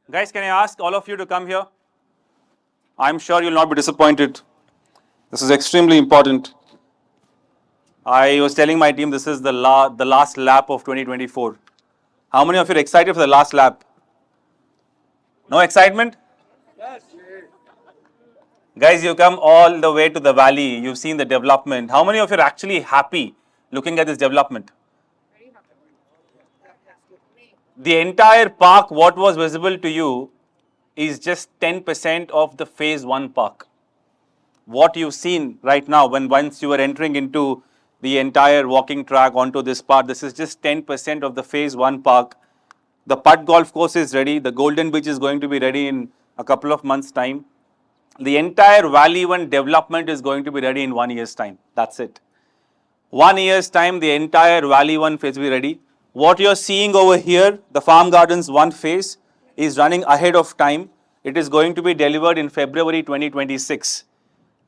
Guys, can I ask all of you to come here? I'm sure you'll not be disappointed. This is extremely important. I was telling my team this is the last lap of 2024. How many of you are excited for the last lap? No excitement? Guys, you come all the way to the valley. You've seen the development. How many of you are actually happy looking at this development? The entire park, what was visible to you, is just 10% of the phase 1 park. What you've seen right now, once you are entering into the entire walking track onto this part, this is just 10% of the phase 1 park. The putt golf course is ready. The Golden Beach is going to be ready in a couple of months' time. The entire Valley 1 development is going to be ready in 1 year's time. That's it. 1 year's time, the entire Valley 1 phase will be ready. What you're seeing over here, the Farm Gardens 1 phase, is running ahead of time. It is going to be delivered in February 2026.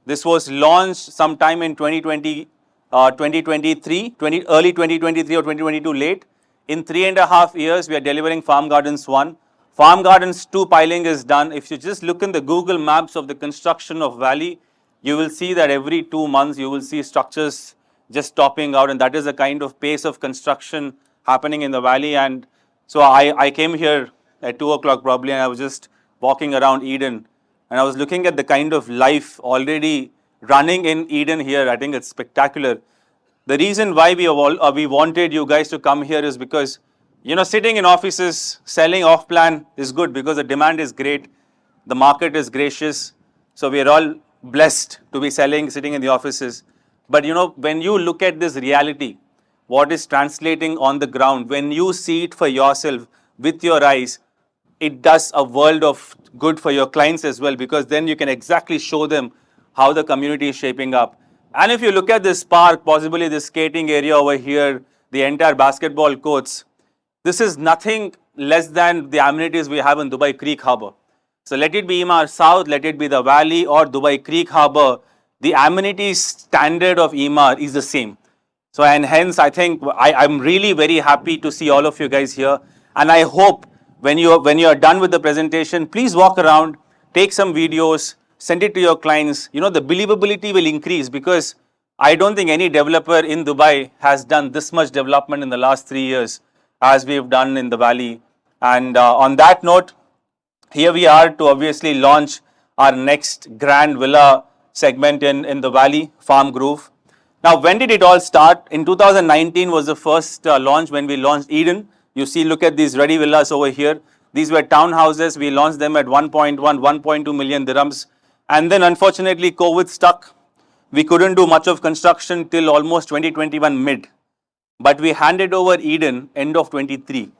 This was launched sometime in 2023, early 2023 or 2022 late. In 3.5 years, we are delivering Farm Gardens 1. Farm Gardens 2 piling is done. If you just look in the Google Maps of the construction of Valley, you will see that every 2 months you will see structures just topping out, and that is the kind of pace of construction happening in the Valley. And so I came here at 2 o'clock probably, and I was just walking around Eden, and I was looking at the kind of life already running in Eden here. I think it's spectacular. The reason why we wanted you guys to come here is because, sitting in offices, selling off plan is good because the demand is great, the market is gracious. So we are all blessed to be sitting in the offices. But when you look at this reality, what is translating on the ground, when you see it for yourself with your eyes, it does a world of good for your clients as well, because then you can exactly show them how the community is shaping up. And if you look at this park, possibly this skating area over here, the entire basketball courts, this is nothing less than the amenities we have in Dubai Creek Harbour. So let it be Emaar South, let it be the Valley or Dubai Creek Harbour, the amenities standard of Emaar is the same. So, and hence I think I'm really very happy to see all of you guys here. And I hope when you are done with the presentation, please walk around, take some videos, send it to your clients. The believability will increase, because I don't think any developer in Dubai has done this much development in the last 3 years as we've done in the Valley. And on that note, here we are to obviously launch our next grand villa segment in the Valley, Farm Grove. Now, when did it all start? In 2019 was the first launch when we launched Eden. You see, look at these ready villas over here. These were townhouses. We launched them at 1.1, 1.2 million dirhams. And then unfortunately, COVID stuck. We couldn't do much of construction till almost 2021 mid. But we handed over Eden end of 23.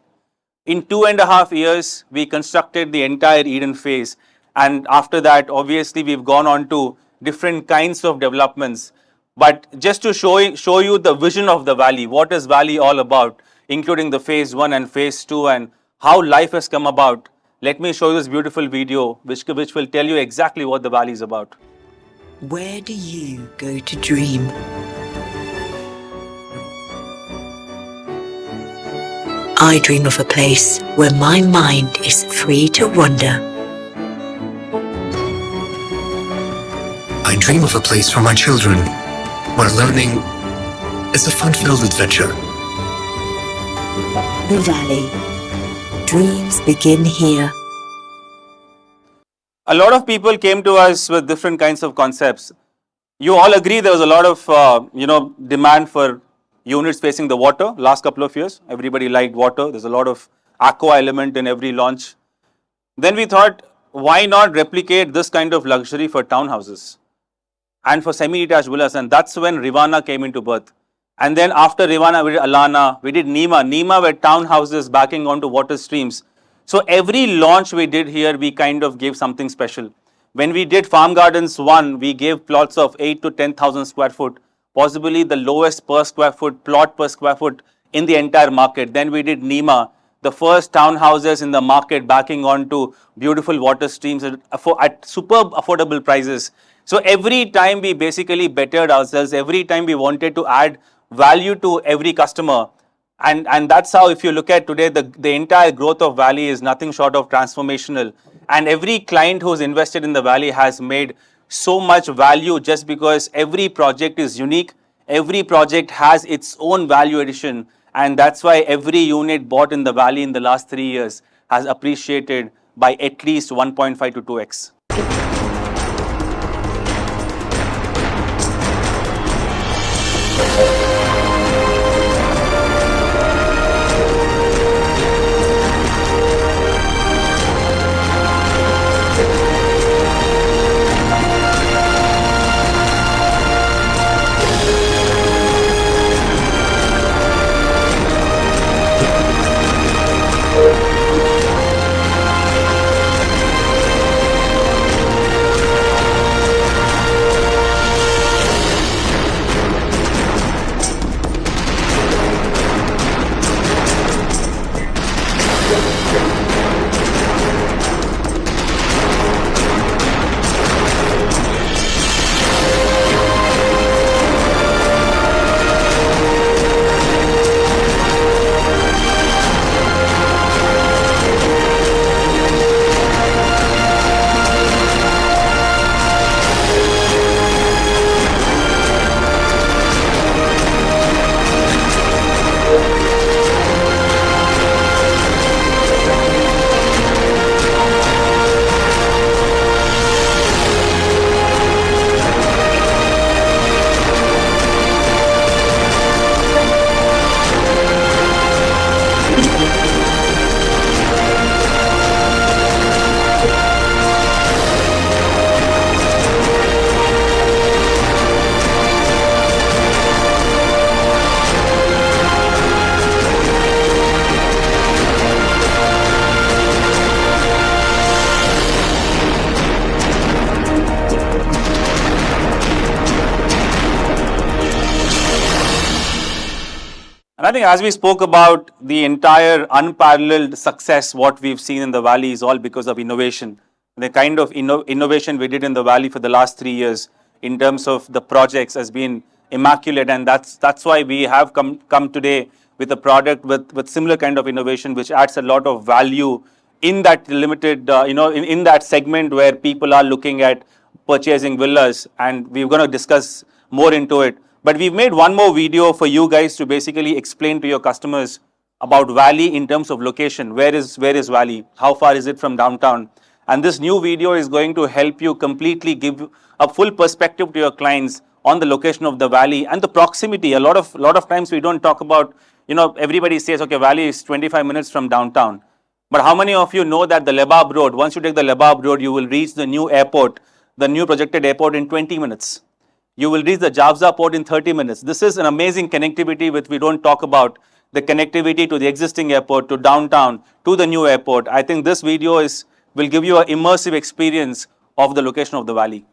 In 2.5 years, we constructed the entire Eden phase. And after that, obviously, we've gone on to different kinds of developments. But just to show you the vision of the Valley, what is Valley all about, including the phase 1 and phase 2 and how life has come about, let me show you this beautiful video which will tell you exactly what the Valley is about. Where do you go to dream? I dream of a place where my mind is free to wander. I dream of a place for my children, where learning is a fun-filled adventure. The Valley. Dreams begin here. A lot of people came to us with different kinds of concepts. You all agree there was a lot of demand for units facing the water last couple of years. Everybody liked water. There's a lot of aqua element in every launch. Then we thought, why not replicate this kind of luxury for townhouses and for semi-detached villas? And that's when Rivana came into birth. And then after Rivana, we did Alana, we did Nima. Nima were townhouses backing onto water streams. So every launch we did here, we kind of gave something special. When we did Farm Gardens 1, we gave plots of 8 to 10,000 square foot, possibly the lowest per square foot, plot per square foot in the entire market. Then we did Nima, the first townhouses in the market backing onto beautiful water streams at superb affordable prices. So every time we basically bettered ourselves, every time we wanted to add value to every customer, And that's how, if you look at today, the entire growth of Valley is nothing short of transformational. And every client who's invested in the Valley has made so much value just because every project is unique. Every project has its own value addition. And that's why every unit bought in the Valley in the last 3 years has appreciated by at least 1.5 to 2x. And I think as we spoke about the entire unparalleled success, what we've seen in the Valley is all because of innovation. The kind of innovation we did in the Valley for the last 3 years in terms of the projects has been immaculate, and that's why we have come today with a product with similar kind of innovation, which adds a lot of value in that limited, in that segment where people are looking at purchasing villas, and we're going to discuss more into it. But we've made one more video for you guys to basically explain to your customers about Valley in terms of location. Where is Valley? How far is it from downtown? And this new video is going to help you completely give a full perspective to your clients on the location of the Valley and the proximity. A lot of times we don't talk about, everybody says, okay, Valley is 25 minutes from downtown. But how many of you know that the Lebab Road, once you take the Lebab Road, you will reach the new airport, the new projected airport in 20 minutes. You will reach the Javza port in 30 minutes. This is an amazing connectivity which we don't talk about, the connectivity to the existing airport, to downtown, to the new airport. I think this video will give you an immersive experience of the location of the Valley.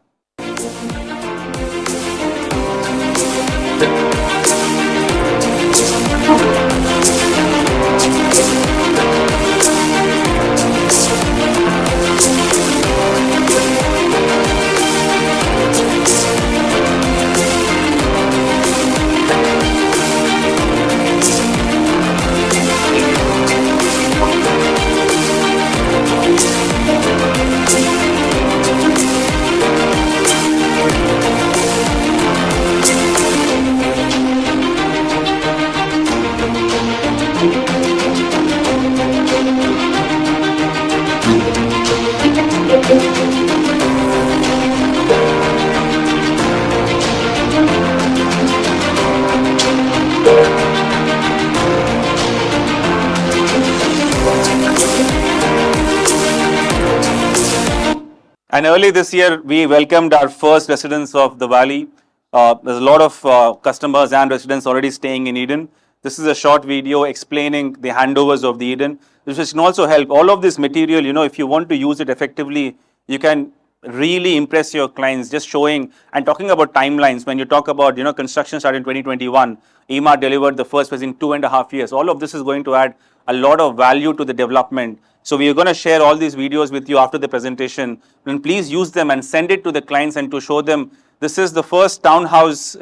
And early this year, we welcomed our first residents of the Valley. There's a lot of customers and residents already staying in Eden. This is a short video explaining the handovers of the Eden, which can also help. All of this material, if you want to use it effectively, you can really impress your clients just showing and talking about timelines. When you talk about, construction started in 2021, Emaar delivered the first phase in 2.5 years. All of this is going to add a lot of value to the development. So we are going to share all these videos with you after the presentation. And please use them and send it to the clients and to show them this is the first townhouse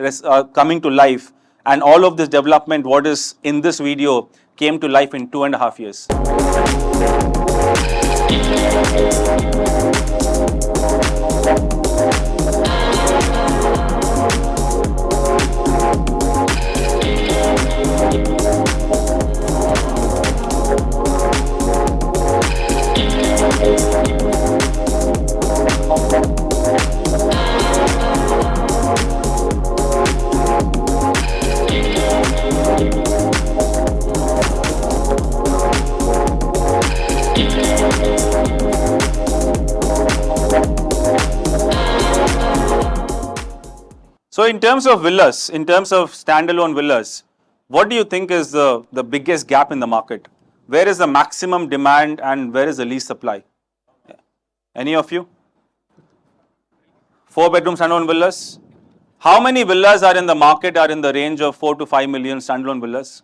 coming to life. And all of this development, what is in this video, came to life in 2.5 years. So in terms of villas, in terms of standalone villas, what do you think is the biggest gap in the market? Where is the maximum demand and where is the least supply? Any of you? 4-bedroom standalone villas? How many villas are in the market are in the range of 4 to 5 million standalone villas?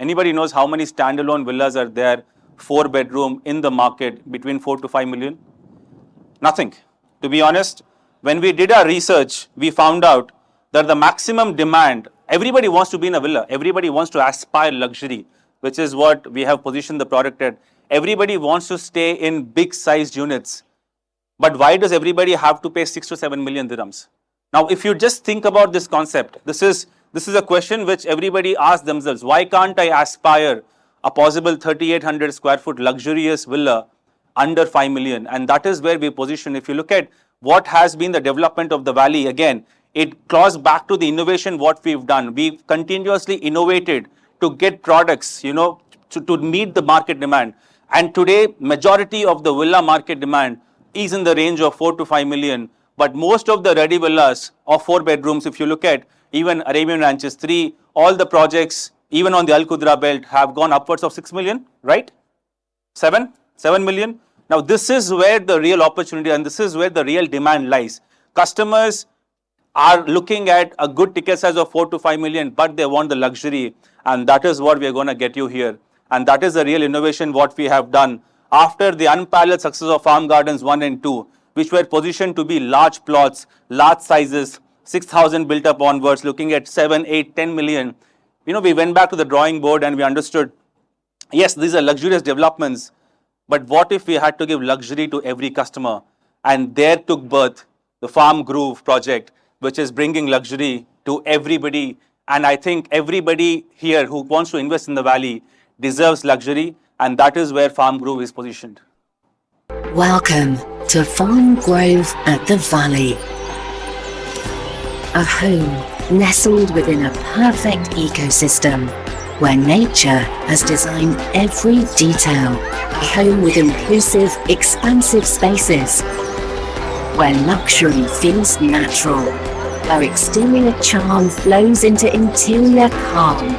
Anybody knows how many standalone villas are there, 4-bedroom in the market between 4 to 5 million? Nothing. To be honest, when we did our research, we found out that the maximum demand, everybody wants to be in a villa. Everybody wants to aspire luxury, which is what we have positioned the product at. Everybody wants to stay in big sized units. But why does everybody have to pay 6 to 7 million dirhams? Now, if you just think about this concept, this is a question which everybody asks themselves. Why can't I aspire a possible 3,800 square foot luxurious villa under 5 million? And that is where we position. If you look at what has been the development of the valley, again, it claws back to the innovation what we've done. We've continuously innovated to get products, to meet the market demand. And today, majority of the villa market demand is in the range of 4 to 5 million. But most of the ready villas of 4 bedrooms, if you look at even Arabian Ranches 3, all the projects, even on the Al Qudra belt, have gone upwards of 6 million, right? 7 million. Now, this is where the real opportunity and this is where the real demand lies. Customers are looking at a good ticket size of 4 to 5 million, but they want the luxury, and that is what we are going to get you here. And that is the real innovation what we have done after the unparalleled success of Farm Gardens 1 and 2, which were positioned to be large plots, large sizes, 6,000 built up onwards, looking at 7, 8, 10 million. We went back to the drawing board and we understood, yes, these are luxurious developments, but what if we had to give luxury to every customer? And there took birth the Farm Groove project, which is bringing luxury to everybody. And I think everybody here who wants to invest in the valley deserves luxury, and that is where Farm Groove is positioned. Welcome to Farm Grove at the Valley. A home nestled within a perfect ecosystem where nature has designed every detail. A home with inclusive, expansive spaces where luxury feels natural, where exterior charm flows into interior calm,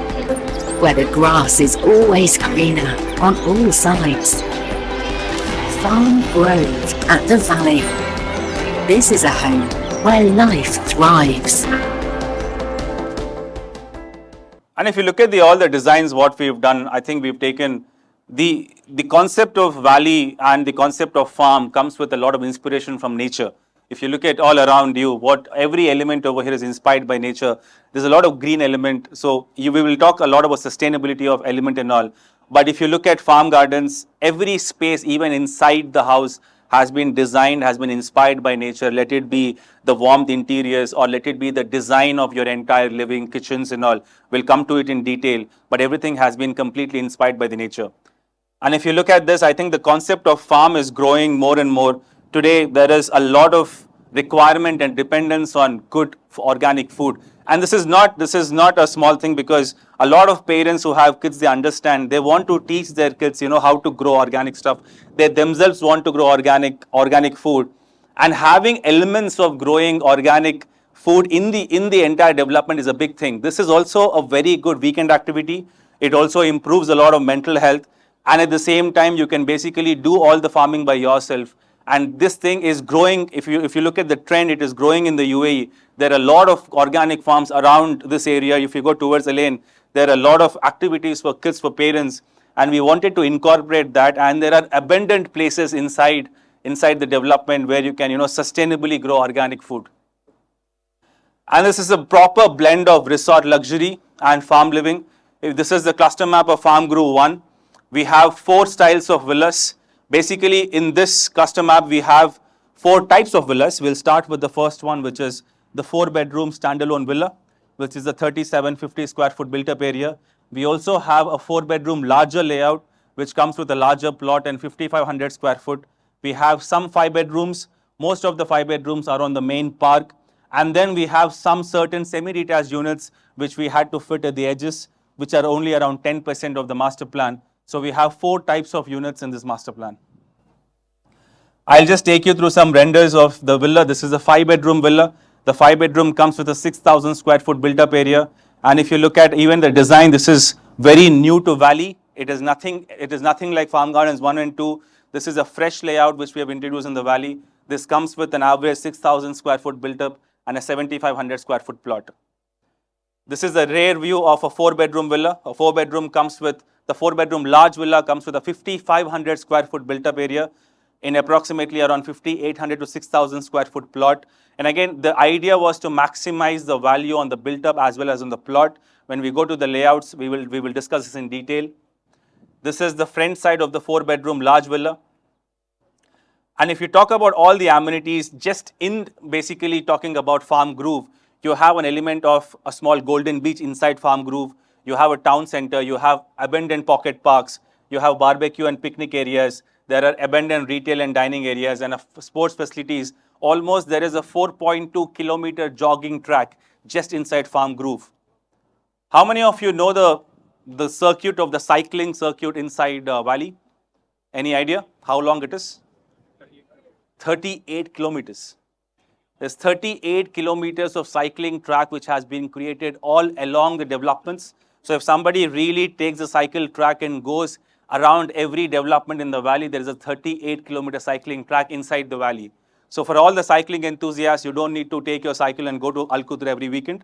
where the grass is always greener on all sides. Farm Grove at the Valley. This is a home where life thrives. And if you look at all the designs what we've done, I think we've taken the concept of valley and the concept of farm comes with a lot of inspiration from nature. If you look at all around you, every element over here is inspired by nature. There's a lot of green element. So we will talk a lot about sustainability of element and all. But if you look at farm gardens, every space, even inside the house, has been designed, has been inspired by nature. Let it be the warmth interiors or let it be the design of your entire living, kitchens and all. We'll come to it in detail, but everything has been completely inspired by the nature. And if you look at this, I think the concept of farm is growing more and more. Today, there is a lot of requirement and dependence on good organic food. And this is not a small thing, because a lot of parents who have kids, they understand, they want to teach their kids, how to grow organic stuff. They themselves want to grow organic food. And having elements of growing organic food in the entire development is a big thing. This is also a very good weekend activity. It also improves a lot of mental health. And at the same time, you can basically do all the farming by yourself. And this thing is growing. If you look at the trend, it is growing in the UAE. There are a lot of organic farms around this area. If you go towards the lane, there are a lot of activities for kids, for parents. And we wanted to incorporate that. And there are abundant places inside the development where you can, sustainably grow organic food. And this is a proper blend of resort luxury and farm living. If this is the cluster map of Farm Grove 1. We have 4 styles of villas. Basically, in this cluster map, we have 4 types of villas. We'll start with the first one, which is the 4-bedroom standalone villa, which is the 3750 square foot built-up area. We also have a 4-bedroom larger layout, which comes with a larger plot and 5500 square foot. We have some 5 bedrooms. Most of the 5 bedrooms are on the main park. And then we have some certain semi-detached units which we had to fit at the edges, which are only around 10% of the master plan. So we have 4 types of units in this master plan. I'll just take you through some renders of the villa. This is a 5-bedroom villa. The 5-bedroom comes with a 6,000 square foot built-up area. And if you look at even the design, this is very new to Valley. It is nothing like Farm Gardens 1 and 2. This is a fresh layout which we have introduced in the Valley. This comes with an average 6,000 square foot built-up and a 7,500 square foot plot. This is a rear view of a 4-bedroom villa. A 4-bedroom comes with, the 4-bedroom large villa comes with a 5,500 square foot built-up area in approximately around 5,800 to 6,000 square foot plot. And again, the idea was to maximize the value on the built-up as well as on the plot. When we go to the layouts, we will discuss this in detail. This is the front side of the 4-bedroom large villa. And if you talk about all the amenities, just in basically talking about Farm Grove, you have an element of a small golden beach inside Farm Grove. You have a town center. You have abandoned pocket parks. You have barbecue and picnic areas. There are abandoned retail and dining areas and sports facilities. Almost there is a 4.2 kilometer jogging track just inside Farm Grove. How many of you know the circuit of the cycling circuit inside Valley? Any idea how long it is? 38 kilometers. There's 38 kilometers of cycling track which has been created all along the developments. So if somebody really takes the cycle track and goes around every development in the Valley, there is a 38 kilometer cycling track inside the Valley. So for all the cycling enthusiasts, you don't need to take your cycle and go to Al Qudra every weekend.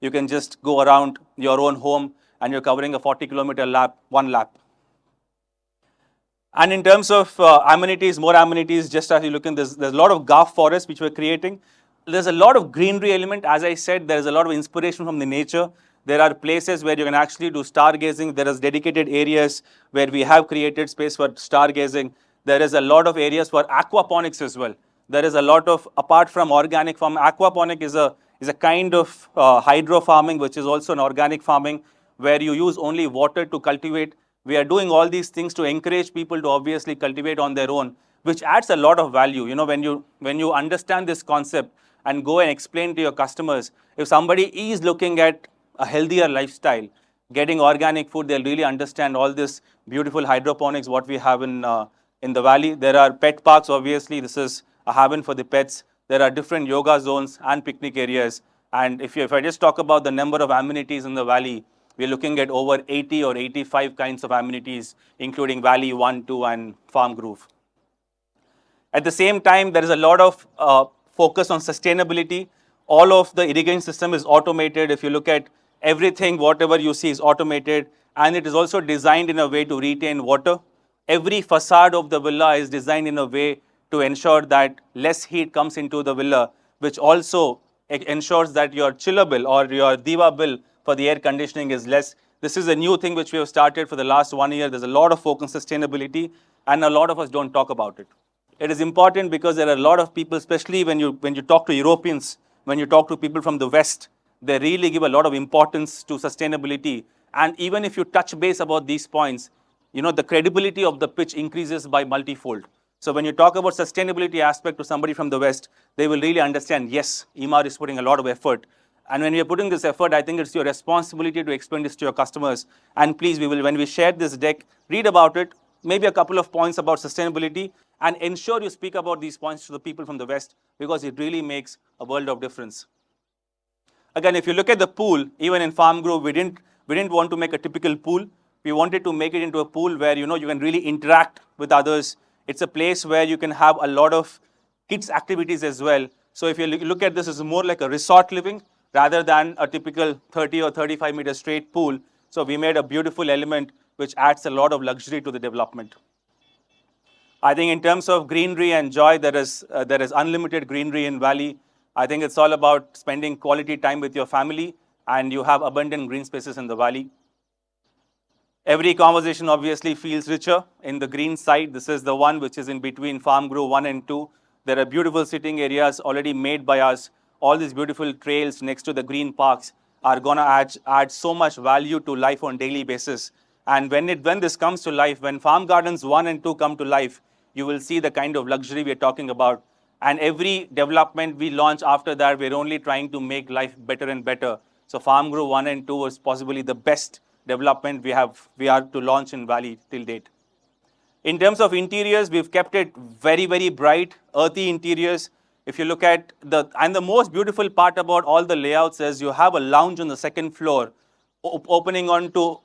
You can just go around your own home and you're covering a 40 kilometer lap, one lap. And in terms of amenities, more amenities, just as you look in, there's a lot of Gulf forest which we're creating. There's a lot of greenery element. As I said, there's a lot of inspiration from the nature. There are places where you can actually do stargazing. There is dedicated areas where we have created space for stargazing. There is a lot of areas for aquaponics as well. There is a lot of, apart from organic farming, aquaponic is a kind of hydro farming, which is also an organic farming where you use only water to cultivate. We are doing all these things to encourage people to obviously cultivate on their own, which adds a lot of value. You know, when you understand this concept and go and explain to your customers, if somebody is looking at a healthier lifestyle, getting organic food, they'll really understand all this beautiful hydroponics, what we have in the Valley. There are pet parks, obviously. This is a haven for the pets. There are different yoga zones and picnic areas. And if I just talk about the number of amenities in the Valley, we're looking at over 80 or 85 kinds of amenities, including Valley 1, 2, and Farm Grove. At the same time, there is a lot of focus on sustainability. All of the irrigation system is automated. If you look at everything, whatever you see is automated, and it is also designed in a way to retain water. Every facade of the villa is designed in a way to ensure that less heat comes into the villa, which also ensures that your chiller bill or your Diva bill for the air conditioning is less. This is a new thing which we have started for the last 1 year. There's a lot of focus on sustainability, and a lot of us don't talk about it. It is important because there are a lot of people, especially when you talk to Europeans, when you talk to people from the West, they really give a lot of importance to sustainability. And even if you touch base about these points, you know, the credibility of the pitch increases by multifold. So when you talk about sustainability aspect to somebody from the West, they will really understand, yes, Emaar is putting a lot of effort. And when you're putting this effort, I think it's your responsibility to explain this to your customers. And please, when we share this deck, read about it, maybe a couple of points about sustainability, and ensure you speak about these points to the people from the West, because it really makes a world of difference. Again, if you look at the pool, even in Farm Grove, we didn't want to make a typical pool. We wanted to make it into a pool where, you know, you can really interact with others. It's a place where you can have a lot of kids activities as well. So if you look at this, it's more like a resort living rather than a typical 30 or 35 meter straight pool. So we made a beautiful element which adds a lot of luxury to the development. I think in terms of greenery and joy, there is unlimited greenery in Valley. I think it's all about spending quality time with your family, and you have abundant green spaces in the valley. Every conversation obviously feels richer in the green side. This is the one which is in between Farm Grove 1 and 2. There are beautiful sitting areas already made by us. All these beautiful trails next to the green parks are going to add so much value to life on daily basis. And when this comes to life, when Farm Gardens 1 and 2 come to life, you will see the kind of luxury we are talking about. And every development we launch after that, we're only trying to make life better and better. So Farm Grove 1 and 2 is possibly the best development we are to launch in Valley till date. In terms of interiors, we've kept it very, very bright, earthy interiors. If you look at the most beautiful part about all the layouts is you have a lounge on the second floor, opening onto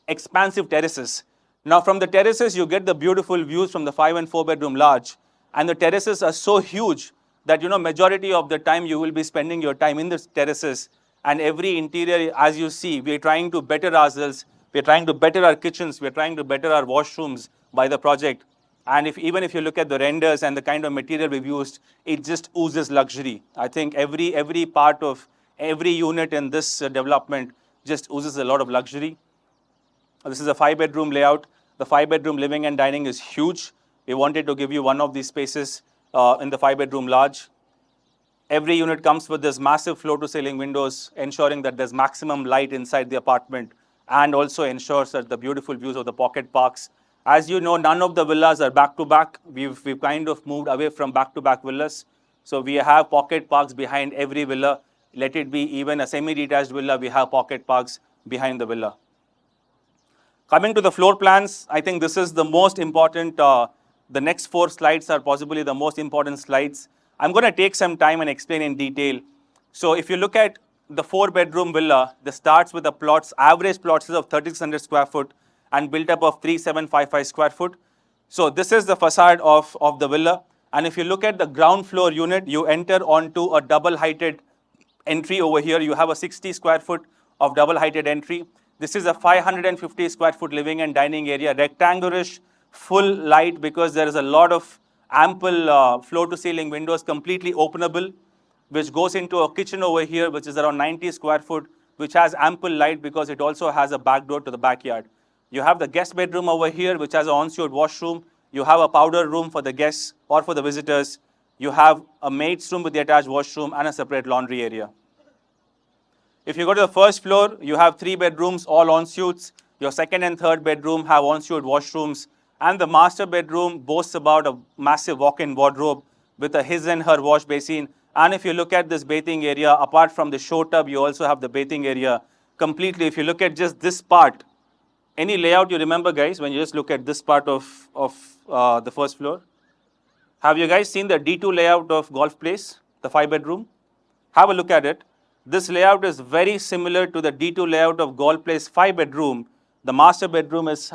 expansive terraces. Now from the terraces, you get the beautiful views from the 5 and 4 bedroom large. And the terraces are so huge that, majority of the time you will be spending your time in the terraces. And every interior, as you see, we're trying to better ourselves. We're trying to better our kitchens. We're trying to better our washrooms by the project. And even if you look at the renders and the kind of material we've used, it just oozes luxury. I think every part of every unit in this development just oozes a lot of luxury. This is a 5-bedroom layout. The 5-bedroom living and dining is huge. We wanted to give you one of these spaces in the 5-bedroom large. Every unit comes with this massive floor-to-ceiling windows, ensuring that there's maximum light inside the apartment, and also ensures that the beautiful views of the pocket parks. As you know, none of the villas are back-to-back. We've kind of moved away from back-to-back villas. So we have pocket parks behind every villa. Let it be even a semi-detached villa, we have pocket parks behind the villa. Coming to the floor plans, I think this is the most important. The next 4 slides are possibly the most important slides. I'm going to take some time and explain in detail. So if you look at the 4-bedroom villa, this starts with the average plot size of 3,600 square foot and built up of 3,755 square foot. So this is the facade of the villa. And if you look at the ground floor unit, you enter onto a double-heighted entry over here. You have a 60 square foot of double-heighted entry. This is a 550 square foot living and dining area, rectangularish, full light, because there is a lot of ample floor-to-ceiling windows, completely openable, which goes into a kitchen over here, which is around 90 square foot, which has ample light because it also has a back door to the backyard. You have the guest bedroom over here, which has an ensuite washroom. You have a powder room for the guests or for the visitors. You have a maid's room with the attached washroom and a separate laundry area. If you go to the first floor, you have 3 bedrooms, all ensuites. Your second and third bedroom have ensuite washrooms. And the master bedroom boasts about a massive walk-in wardrobe with a his and her wash basin. And if you look at this bathing area, apart from the show tub, you also have the bathing area completely. If you look at just this part, any layout you remember, guys, when you just look at this part of the first floor? Have you guys seen the D2 layout of Golf Place, the 5-bedroom? Have a look at it. This layout is very similar to the D2 layout of Golf Place 5-bedroom. The master bedroom is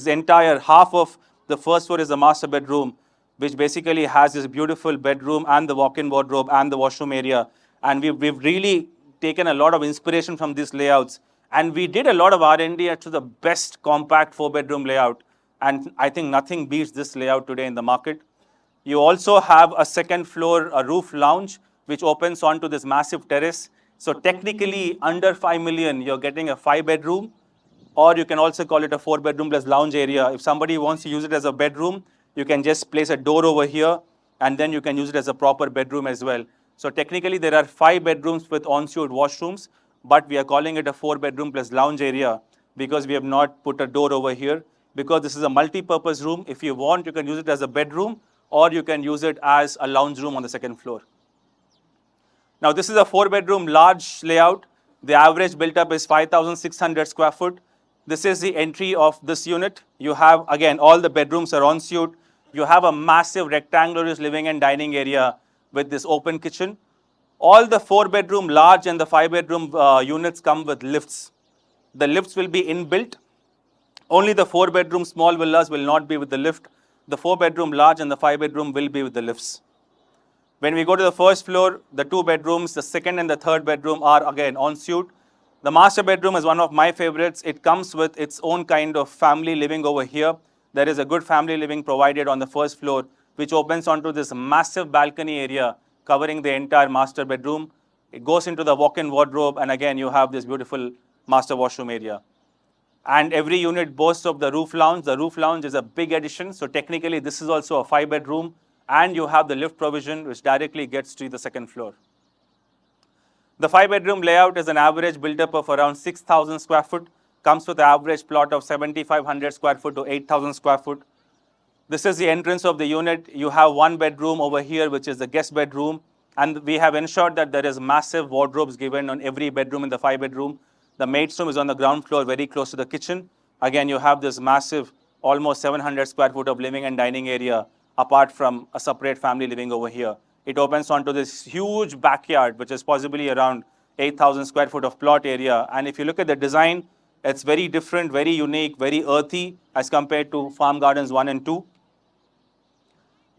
entire, half of the first floor is a master bedroom, which basically has this beautiful bedroom and the walk-in wardrobe and the washroom area. And we've really taken a lot of inspiration from these layouts. And we did a lot of R&D to the best compact 4-bedroom layout. And I think nothing beats this layout today in the market. You also have a second floor, a roof lounge, which opens onto this massive terrace. So technically, under 5 million, you're getting a 5-bedroom, or you can also call it a 4-bedroom plus lounge area. If somebody wants to use it as a bedroom, you can just place a door over here, and then you can use it as a proper bedroom as well. So technically, there are 5 bedrooms with ensuite washrooms, but we are calling it a 4-bedroom plus lounge area because we have not put a door over here. Because this is a multi-purpose room, if you want, you can use it as a bedroom, or you can use it as a lounge room on the second floor. Now, this is a 4-bedroom large layout. The average built up is 5,600 square foot. This is the entry of this unit. You have, again, all the bedrooms are ensuite. You have a massive rectangular living and dining area with this open kitchen. All the 4-bedroom large and the 5-bedroom units come with lifts. The lifts will be inbuilt. Only the 4-bedroom small villas will not be with the lift. The 4-bedroom large and the 5-bedroom will be with the lifts. When we go to the first floor, the 2 bedrooms, the second and the third bedroom are again ensuite. The master bedroom is one of my favorites. It comes with its own kind of family living over here. There is a good family living provided on the first floor, which opens onto this massive balcony area covering the entire master bedroom. It goes into the walk-in wardrobe, and again, you have this beautiful master washroom area. And every unit boasts of the roof lounge. The roof lounge is a big addition. So technically, this is also a 5-bedroom, and you have the lift provision, which directly gets to the second floor. The 5-bedroom layout is an average built-up of around 6,000 square foot, comes with an average plot of 7,500 square foot to 8,000 square foot. This is the entrance of the unit. You have one bedroom over here, which is the guest bedroom. And we have ensured that there is massive wardrobes given on every bedroom in the 5-bedroom. The maid's room is on the ground floor, very close to the kitchen. Again, you have this massive, almost 700 square foot of living and dining area, apart from a separate family living over here. It opens onto this huge backyard, which is possibly around 8,000 square foot of plot area. And if you look at the design, it's very different, very unique, very earthy as compared to Farm Gardens 1 and 2.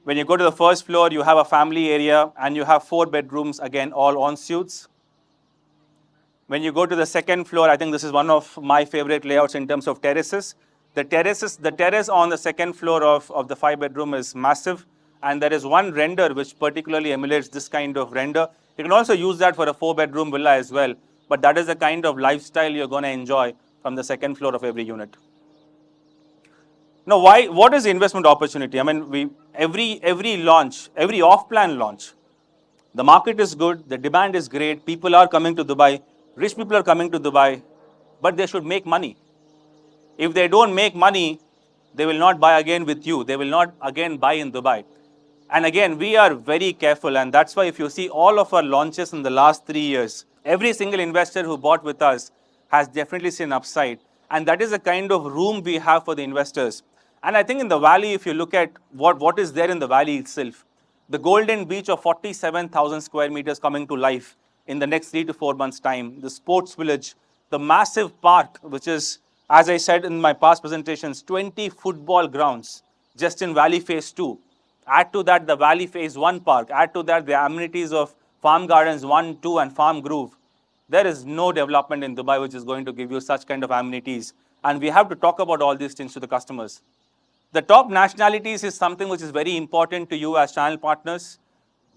When you go to the first floor, you have a family area, and you have 4 bedrooms, again, all en suites. When you go to the second floor, I think this is one of my favorite layouts in terms of terraces. The terrace on the second floor of the 5-bedroom is massive, and there is one render which particularly emulates this kind of render. You can also use that for a 4-bedroom villa as well, but that is the kind of lifestyle you're going to enjoy from the second floor of every unit. Now, what is the investment opportunity? I mean, every launch, every off-plan launch, the market is good, the demand is great, people are coming to Dubai, rich people are coming to Dubai, but they should make money. If they don't make money, they will not buy again with you. They will not again buy in Dubai. And again, we are very careful, and that's why if you see all of our launches in the last 3 years, every single investor who bought with us has definitely seen upside. And that is the kind of room we have for the investors. And I think in the valley, if you look at what is there in the valley itself, the golden beach of 47,000 square meters coming to life in the next 3 to 4 months' time, the sports village, the massive park, which is, as I said in my past presentations, 20 football grounds just in Valley Phase 2. Add to that the Valley Phase 1 park, add to that the amenities of Farm Gardens 1, 2 and Farm Grove. There is no development in Dubai which is going to give you such kind of amenities. And we have to talk about all these things to the customers. The top nationalities is something which is very important to you as channel partners.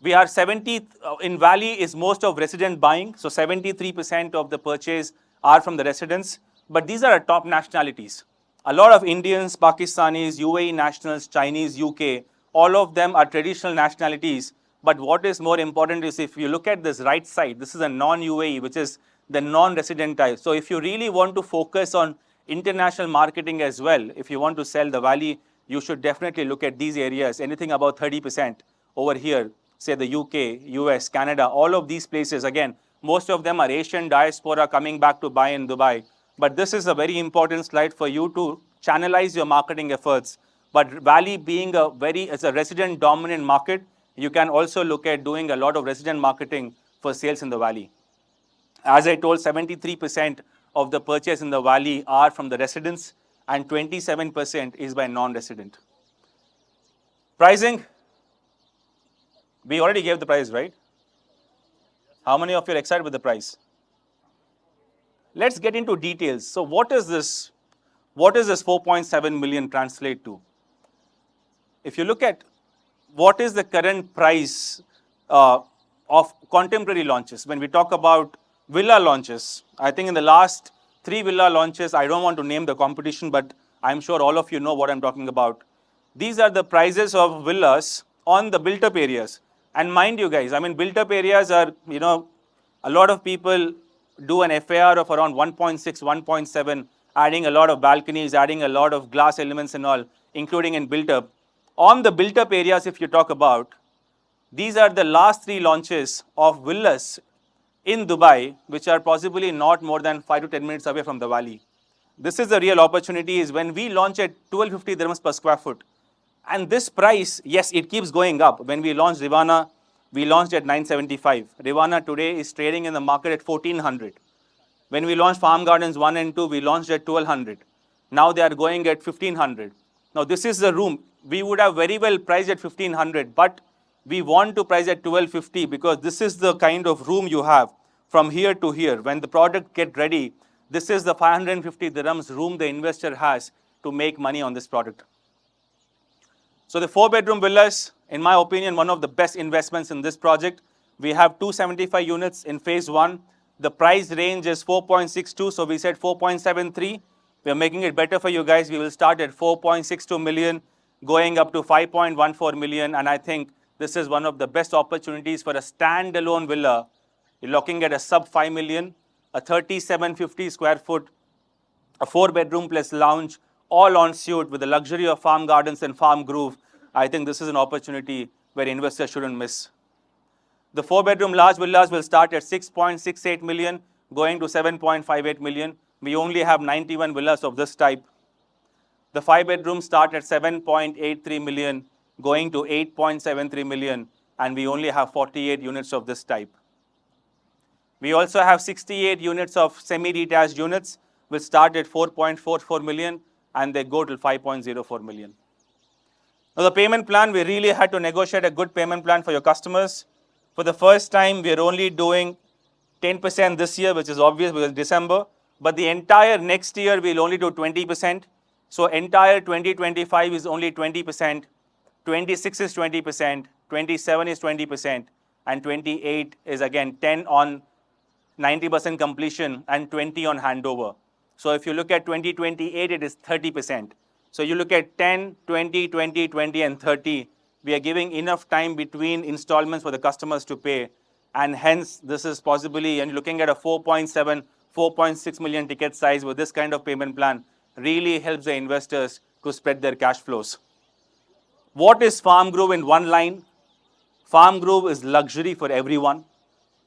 We are 70, in Valley is most of resident buying, so 73% of the purchase are from the residents, but these are our top nationalities. A lot of Indians, Pakistanis, UAE nationals, Chinese, UK, all of them are traditional nationalities, but what is more important is if you look at this right side, this is a non-UAE, which is the non-resident type. So if you really want to focus on international marketing as well, if you want to sell the Valley, you should definitely look at these areas, anything about 30% over here, say the UK, US, Canada, all of these places. Again, most of them are Asian diaspora coming back to buy in Dubai. But this is a very important slide for you to channelize your marketing efforts. But Valley being it's a resident dominant market, you can also look at doing a lot of resident marketing for sales in the Valley. As I told, 73% of the purchase in the Valley are from the residents, and 27% is by non-resident. Pricing, we already gave the price, right? How many of you are excited with the price? Let's get into details. So what is this 4.7 million translate to? If you look at what is the current price of contemporary launches, when we talk about villa launches, I think in the last 3 villa launches, I don't want to name the competition, but I'm sure all of you know what I'm talking about. These are the prices of villas on the built-up areas. And mind you guys, I mean, built-up areas are, a lot of people do an FAR of around 1.6, 1.7, adding a lot of balconies, adding a lot of glass elements and all, including in built-up. On the built-up areas, if you talk about, these are the last 3 launches of villas in Dubai, which are possibly not more than 5 to 10 minutes away from the Valley. This is the real opportunity, is when we launch at 1250 dirhams per square foot. And this price, yes, it keeps going up. When we launched Rivana, we launched at 975. Rivana today is trading in the market at 1400. When we launched Farm Gardens 1 and 2, we launched at 1200. Now they are going at 1500. Now this is the room. We would have very well priced at 1500, but we want to price at 1250 because this is the kind of room you have from here to here. When the product gets ready, this is the 550 dirhams room the investor has to make money on this product. So the 4-bedroom villas, in my opinion, one of the best investments in this project. We have 275 units in phase 1. The price range is 4.62, so we said 4.73. We are making it better for you guys. We will start at 4.62 million, going up to 5.14 million, and I think this is one of the best opportunities for a standalone villa. You're looking at a sub 5 million, a 3750 square foot, a 4-bedroom plus lounge, all en suite with the luxury of farm gardens and farm grove. I think this is an opportunity where investors shouldn't miss. The 4-bedroom large villas will start at 6.68 million, going to 7.58 million. We only have 91 villas of this type. The 5-bedrooms start at 7.83 million, going to 8.73 million, and we only have 48 units of this type. We also have 68 units of semi-detached units, which start at 4.44 million, and they go to 5.04 million. Now the payment plan, we really had to negotiate a good payment plan for your customers. For the first time, we are only doing 10% this year, which is obvious because December, but the entire next year we'll only do 20%. So entire 2025 is only 20%, 26 is 20%, 27 is 20%, and 28 is again 10 on 90% completion and 20 on handover. So if you look at 2028, it is 30%. So you look at 10, 20, 20, 20, and 30. We are giving enough time between installments for the customers to pay. And hence, this is possibly, and looking at a 4.7, 4.6 million ticket size with this kind of payment plan really helps the investors to spread their cash flows. What is Farm Grove in one line? Farm Grove is luxury for everyone.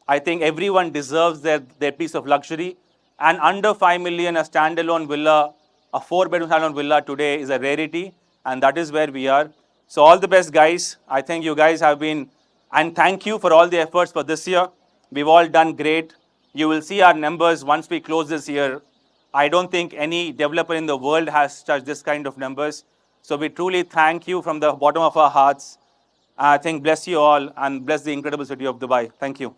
I think everyone deserves their piece of luxury. And under 5 million, a standalone villa, a 4-bedroom standalone villa today is a rarity. And that is where we are. So all the best, guys. I think you guys have been, and thank you for all the efforts for this year. We've all done great. You will see our numbers once we close this year. I don't think any developer in the world has touched this kind of numbers. So we truly thank you from the bottom of our hearts. I think bless you all and bless the incredible city of Dubai. Thank you.